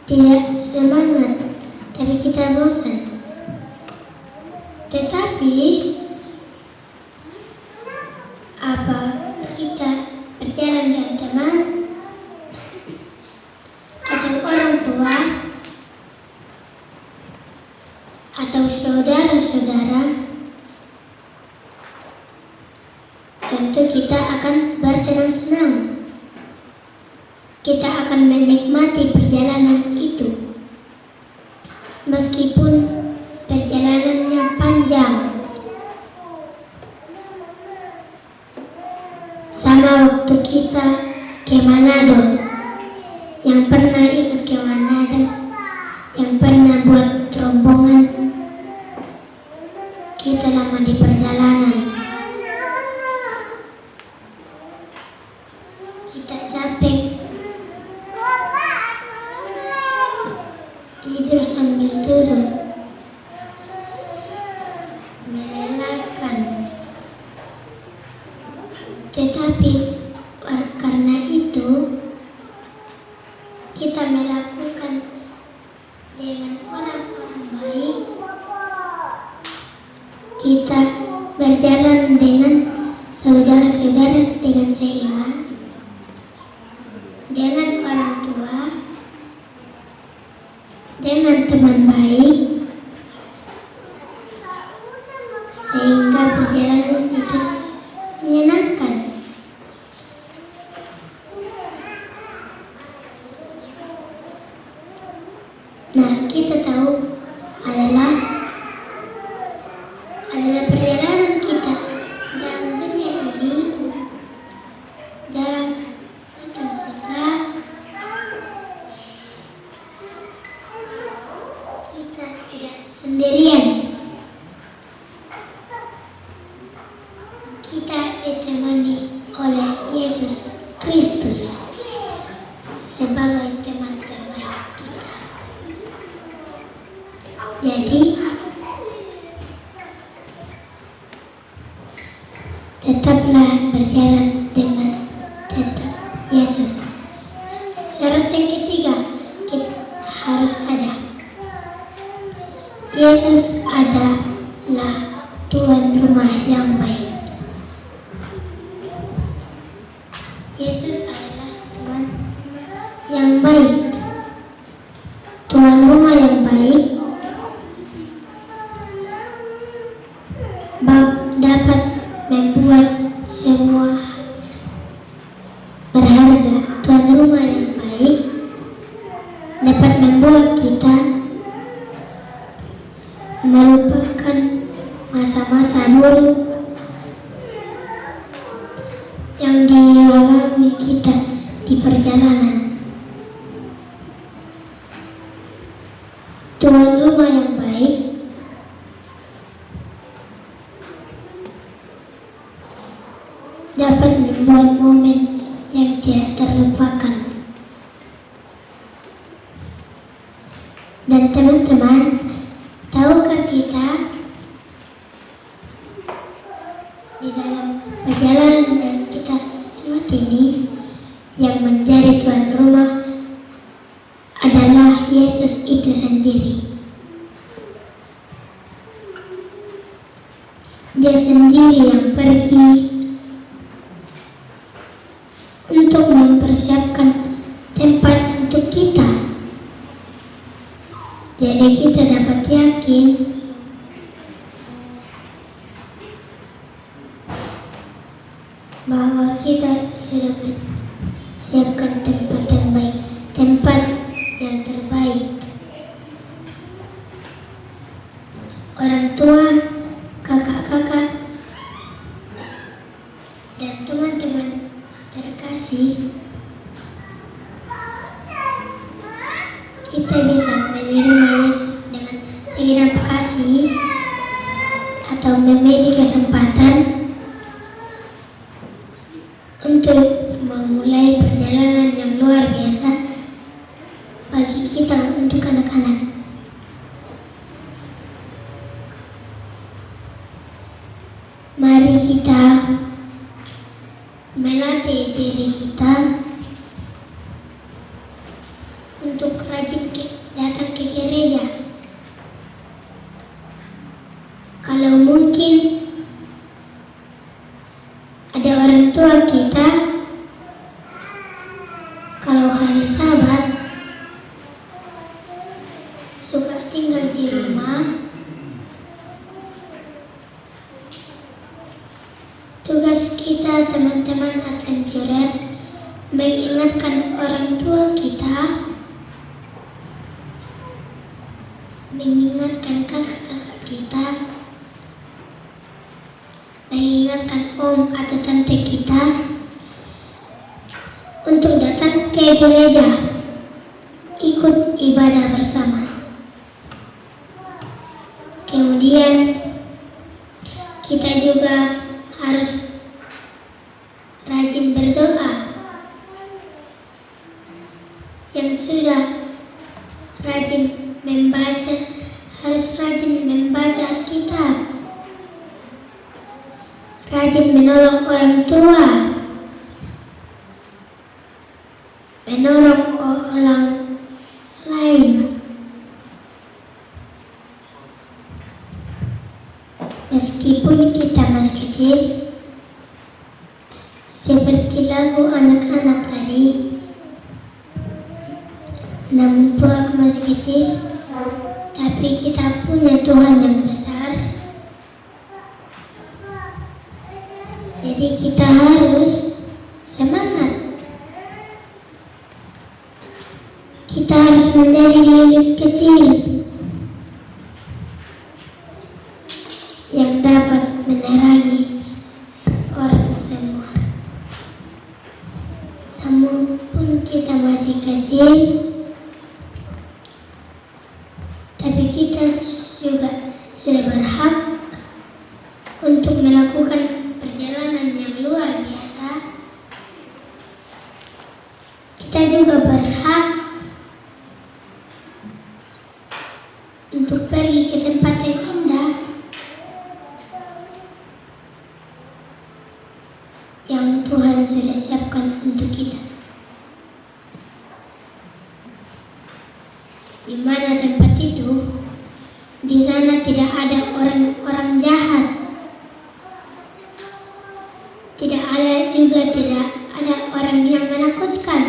tidak semangat, tapi kita bosan. Tetapi apa kita berjalan dengan teman atau orang tua atau saudara-saudara, tentu kita akan bersenang-senang. kita akan menikmati perjalanan itu. Meskipun perjalanannya panjang. Sama waktu kita ke Manado. Yang pernah ikut ke Manado, yang pernah buat rombongan, kita lama di perjalanan. Kita capek, tidur sambil duduk, melelahkan. Tetapi karena itu kita melakukan dengan orang-orang baik. Kita berjalan dengan saudara-saudara dengan seiman, dengan orang tua, dengan teman baik, sehingga perjalanan itu menyenangkan. Nah, kita tahu adalah perjalanan kita dalam dunia ini, dalam datang surga, kita tidak sendirian. Kita ditemani oleh Yesus Kristus sebagai teman terbaik kita. Jadi, tetaplah berjalan dengan tetap Yesus. Syarat yang ketiga, kita harus ada. Yesus adalah tuan rumah yang baik. Yesus adalah tuan yang baik. Tuan rumah yang baik dapat membuat semua berharga. Tuan rumah yang baik dapat membuat kita melupakan masa-masa buruk yang dialami kita di perjalanan. Tuan rumah yang baik dapat membuat momen yang tidak terlupakan. Dan teman-teman, tahukah kita di dalam perjalanan yang kita lewat ini, yang menjadi tuan rumah adalah Yesus itu sendiri. Dia sendiri yang pergi untuk mempersiapkan tempat untuk kita. Jadi kita dapat yakin bahwa kita sudah menyiapkan tempat yang baik, tempat yang terbaik. Orang tua, kakak-kakak, dan teman-teman terkasih, kita bisa menerima Yesus dengan segenap kasih atau memiliki kesempatan untuk memulai perjalanan yang luar biasa bagi kita untuk anak-anak. Mari kita melatih diri kita untuk rajin datang ke gereja. Kalau mungkin ada orang tua kita, kalau hari Sabat suka tinggal di rumah, tugas kita teman-teman adventurer mengingatkan orang tua kita, mengingatkan kakak-kakak kita, mengingatkan om atau tante kita untuk datang ke gereja, ikut ibadah bersama. Kemudian kita juga harus rajin berdoa. Yang sudah rajin membaca harus rajin membaca kitab, rajin menolong orang tua, menolong orang lain. Meskipun kita masih kecil, seperti lagu anak-anak tadi, namun aku masih kecil, tapi kita punya Tuhan yang besar. Jadi kita harus semangat. Kita harus menjadi lilit kecil yang dapat menerangi orang semua. Namun pun kita masih kecil, tapi kita juga sudah berhak untuk melakukan perjalanan yang luar biasa. Kita juga berhak untuk pergi ke tempat yang indah yang Tuhan sudah siapkan untuk kita. Di mana tempat itu, di sana tidak ada orang-orang jahat. Tidak ada orang yang menakutkan.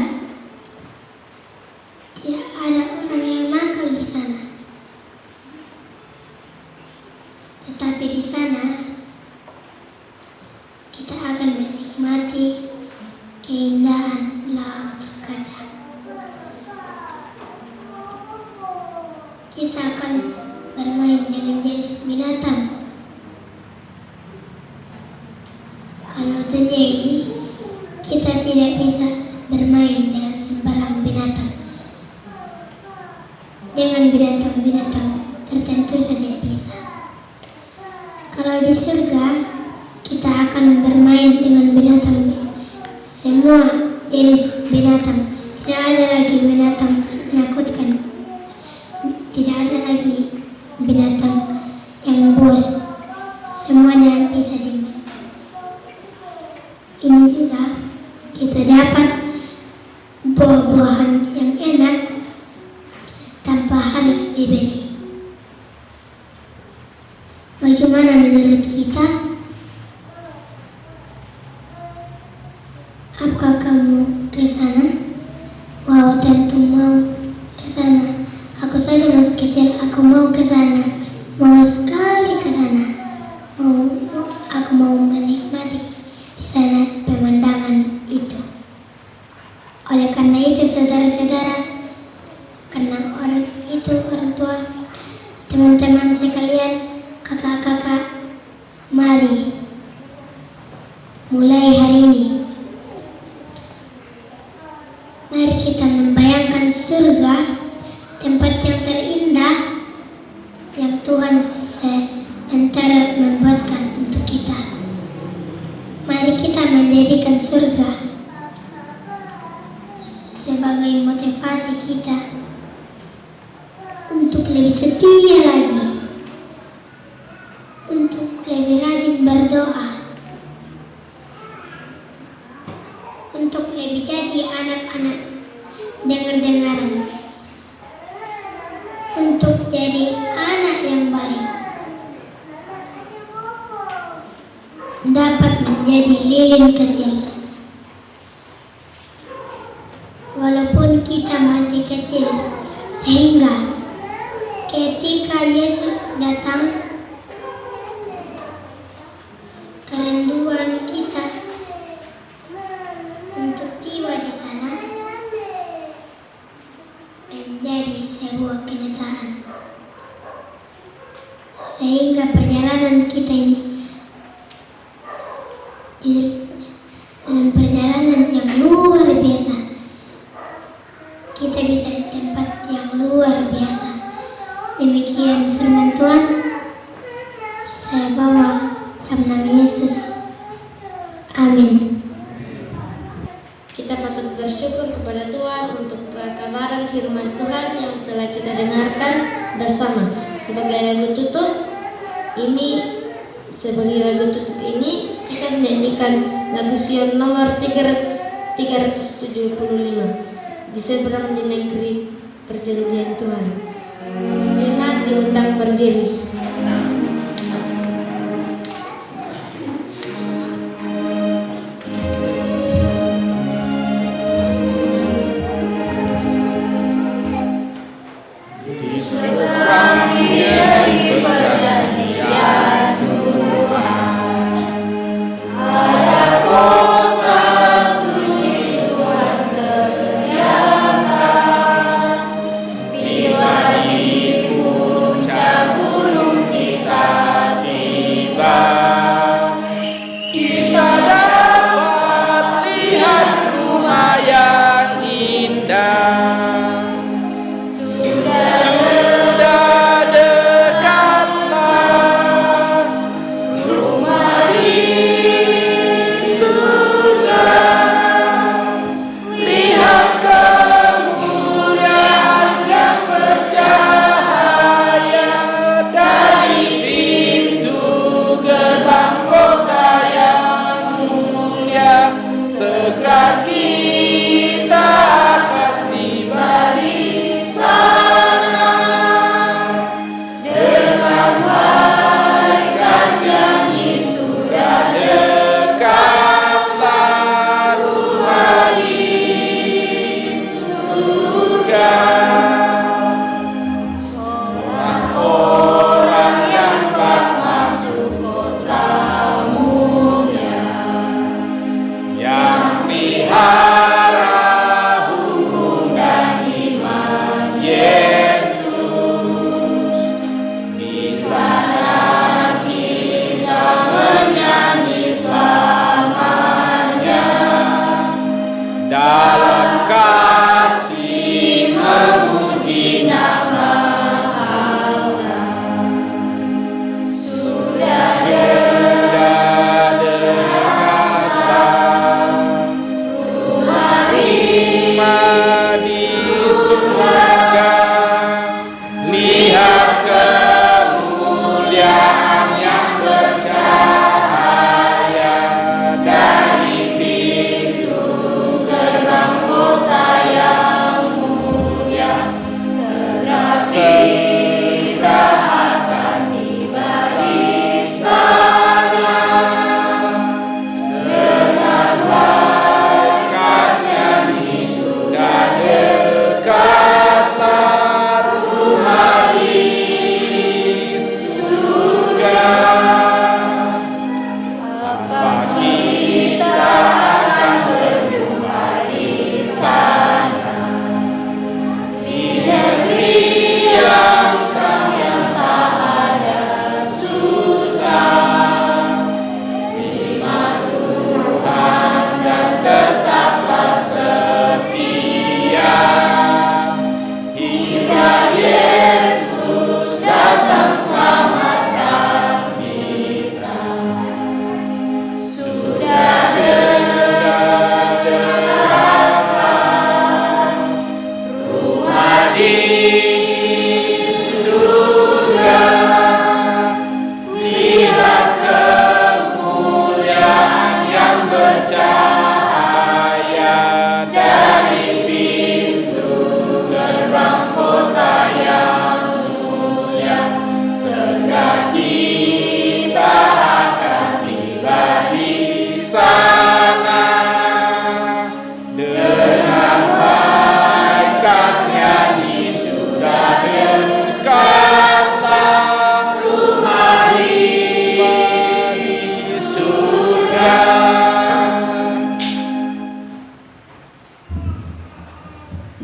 Tidak ada orang yang nakal di sana. Tetapi di sana kita akan menikmati keindahan laut kaca. Kita akan bermain dengan jenis binatang. Kalau dunia ini, kita tidak bisa bermain dengan sembarang binatang. Dengan binatang-binatang tertentu saja bisa. Kalau di surga, kita akan bermain dengan binatang, semua jenis binatang. Tidak ada lagi binatang menakutkan. Tidak ada lagi binatang yang buas. Semuanya bisa dimainkan. Ini juga kita dapat buah-buahan yang enak tanpa harus dibeli. Bagaimana menurut kita? Apakah kamu ke sana? Wow, tentu mau ke sana. Aku saja masih kecil, aku mau ke sana. Mau sekali ke sana. Aku mau menikmati di sana pemandangan itu. Oleh karena itu, saudara-saudara, karena orang tua, teman-teman sekalian, kakak-kakak, mari mulai hari ini, mari kita membayangkan surga, tempat yang terindah yang Tuhan sementara membuatkan untuk kita. Mari kita menjadikan surga sebagai motivasi kita untuk lebih setia lagi, untuk lebih rajin berdoa, untuk lebih jadi anak-anak dengar-dengaran, untuk jadi anak yang baik, dapat menjadi lilin kecil. Walaupun kita masih kecil, sehingga ketika Yesus datang, kerinduan kita untuk tiba di perjalanan kita ini. Dalam perjalanan yang luar biasa, kita bisa di tempat yang luar biasa. Demikian firman Tuhan, saya bawa dalam nama Yesus. Amin. Kita patut bersyukur kepada Tuhan untuk pekabaran firman Tuhan yang telah kita dengarkan bersama. Sebagai lagu tutup ini kita menyanyikan lagu Sion nomor 375, di seberang di negeri perjanjian Tuhan. Jemaat diundang berdiri.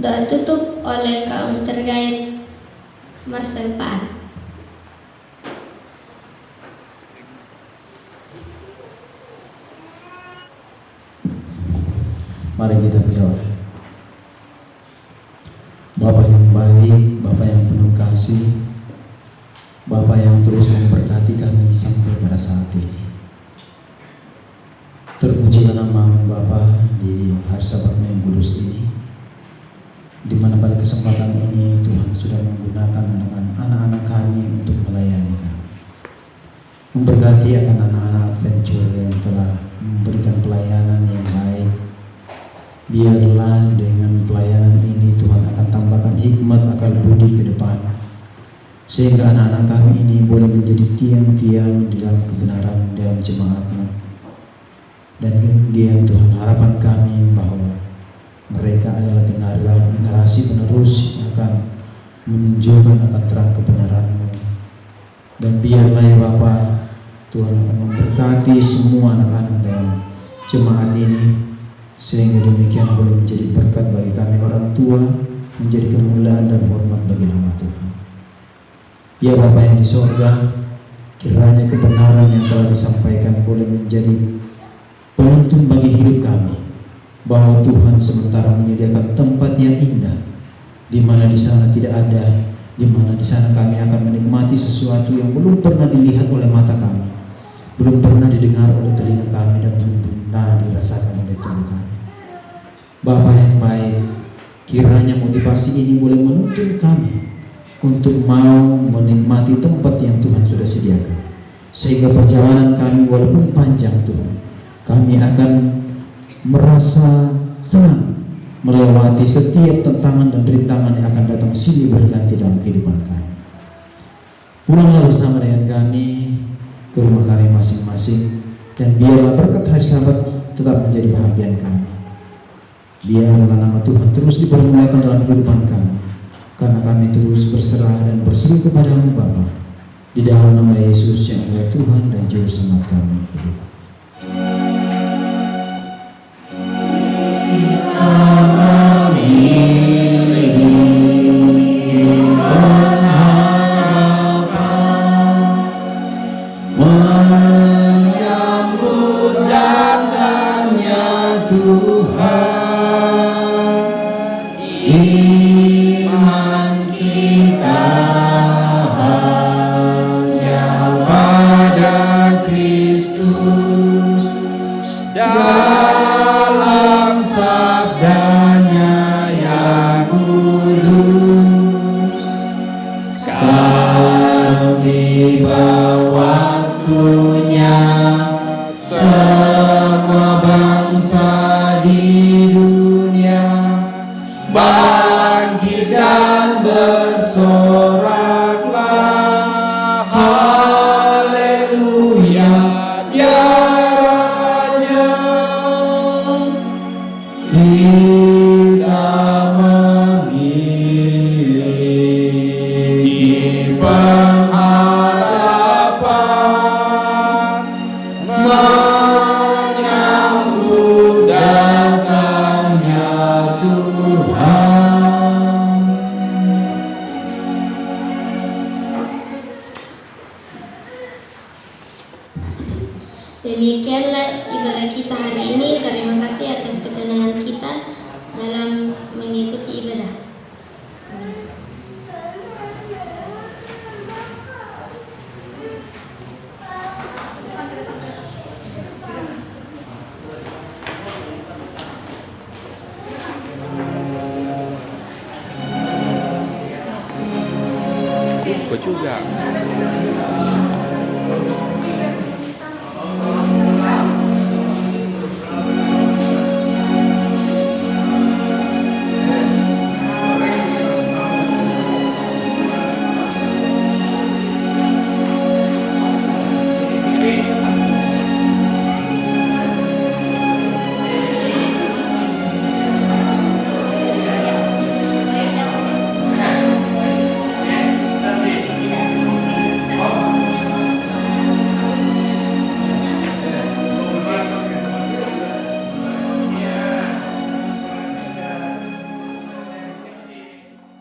Doa tutup oleh kaum Stargate Marcel Pan. Mari kita berdoa. Bapa yang baik, Bapa yang penuh kasih, Bapa yang terus memberkati kami sampai pada saat ini. Terpujilah nama-Mu Bapa di hari Sabat yang kudus ini, di mana pada kesempatan ini Tuhan sudah menggunakan anak-anak kami untuk melayani kami. Memberkati akan anak-anak adventure yang telah memberikan pelayanan yang baik. Biarlah dengan pelayanan ini Tuhan akan tambahkan hikmat akal budi ke depan, sehingga anak-anak kami ini boleh menjadi tiang-tiang di dalam kebenaran dalam jemaat-Mu. Dan kemudian Tuhan, harapan kami bahwa mereka adalah generasi penerus yang akan menunjukkan akan terang kebenaran-Mu. Dan biarlah ya Bapa, Tuhan akan memberkati semua anak-anak dalam jemaat ini, sehingga demikian boleh menjadi berkat bagi kami orang tua, menjadi kemuliaan dan hormat bagi nama Tuhan. Ya Bapa yang di sorga, kiranya kebenaran yang telah disampaikan boleh menjadi penuntun bagi hidup kami, bahwa Tuhan sementara menyediakan tempat yang indah, di mana di sana tidak ada, di mana di sana kami akan menikmati sesuatu yang belum pernah dilihat oleh mata kami, belum pernah didengar oleh telinga kami, dan belum pernah dirasakan oleh tubuh kami. Bapa yang baik, kiranya motivasi ini boleh menuntun kami untuk mau menikmati tempat yang Tuhan sudah sediakan, sehingga perjalanan kami walaupun panjang Tuhan, kami akan merasa senang melewati setiap tantangan dan rintangan yang akan datang silih berganti dalam kehidupan kami. Pulanglah bersama dengan kami ke rumah kami masing-masing, dan biarlah berkat hari Sabat tetap menjadi bahagian kami. Biarlah nama Tuhan terus dipermuliakan dalam kehidupan kami, karena kami terus berserah dan berseru kepada-Mu Bapa, di dalam nama Yesus yang adalah Tuhan dan Juru Selamat kami hidup. Demikianlah ibadah kita hari ini. Terima kasih atas ketenangan kita dalam mengikuti ibadah. Amin. Gue juga.